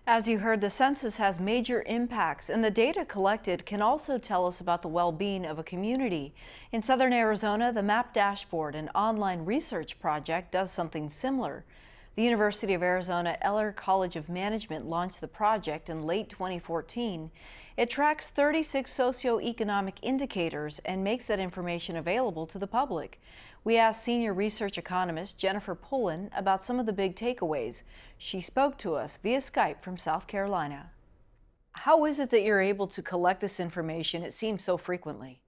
As you heard, the census has major impacts, and the data collected can also tell us about the well-being of a community. In southern Arizona, the MAP Dashboard, an online research project, does something similar. The University of Arizona Eller College of Management launched the project in late 2014. It tracks 36 socio-economic indicators and makes that information available to the public. We asked senior research economist Jennifer Pullen about some of the big takeaways. She spoke to us via Skype from South Carolina. How is it that you're able to collect this information? It seems so frequently.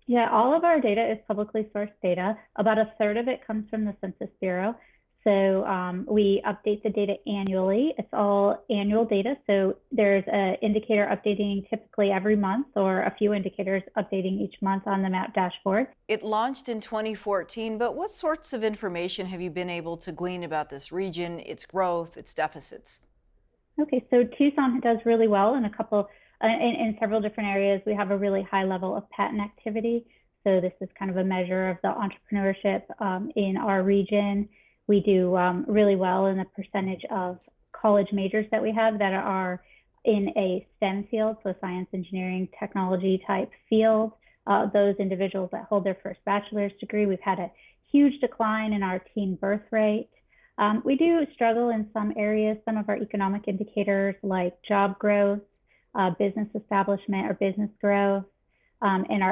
Yeah, all of our data is publicly sourced data. About a third of it comes from the Census Bureau. So we update the data annually. It's all annual data. So there's an indicator updating typically every month, or a few indicators updating each month on the MAP dashboard. It launched in 2014, but what sorts of information have you been able to glean about this region, its growth, its deficits? Okay, so Tucson does really well in in several different areas. We have a really high level of patent activity. So this is kind of a measure of the entrepreneurship in our region. We do really well in the percentage of college majors that we have that are in a STEM field, so science, engineering, technology type field. Those individuals that hold their first bachelor's degree, we've had a huge decline in our teen birth rate. We do struggle in some areas, some of our economic indicators like job growth, business establishment or business growth, and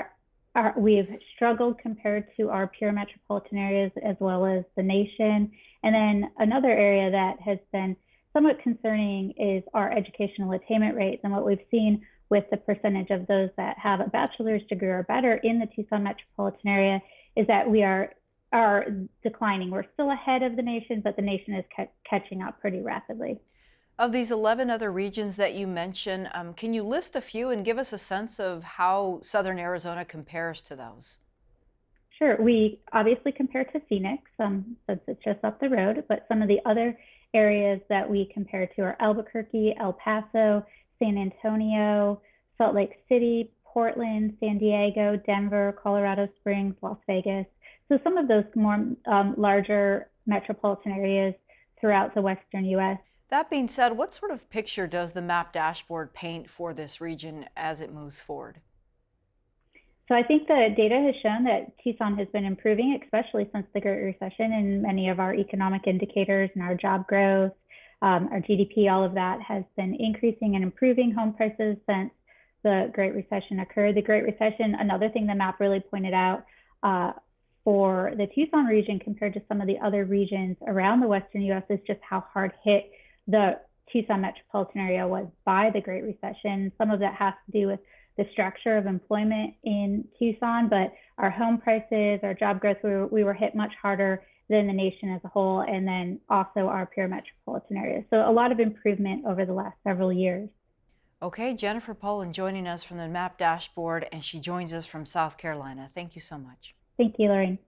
we've struggled compared to our peer metropolitan areas as well as the nation. And then another area that has been somewhat concerning is our educational attainment rates. And what we've seen with the percentage of those that have a bachelor's degree or better in the Tucson metropolitan area is that we are declining. We're still ahead of the nation, but the nation is catching up pretty rapidly. Of these 11 other regions that you mentioned, can you list a few and give us a sense of how southern Arizona compares to those? Sure. We obviously compare to Phoenix, since it's just up the road, but some of the other areas that we compare to are Albuquerque, El Paso, San Antonio, Salt Lake City, Portland, San Diego, Denver, Colorado Springs, Las Vegas. So some of those more larger metropolitan areas throughout the western U.S. That being said, what sort of picture does the MAP dashboard paint for this region as it moves forward? So I think the data has shown that Tucson has been improving, especially since the Great Recession, and many of our economic indicators and our job growth, our GDP, all of that has been increasing and improving. Home prices since the Great Recession occurred. The Great Recession, another thing the map really pointed out for the Tucson region compared to some of the other regions around the western U.S. is just how hard hit the Tucson metropolitan area was by the Great Recession. Some of that has to do with the structure of employment in Tucson, but our home prices, our job growth, we were hit much harder than the nation as a whole, and then also our peer metropolitan areas. So a lot of improvement over the last several years. Okay, Jennifer Pullen joining us from the MAP dashboard, and she joins us from South Carolina. Thank you so much. Thank you, Lorraine.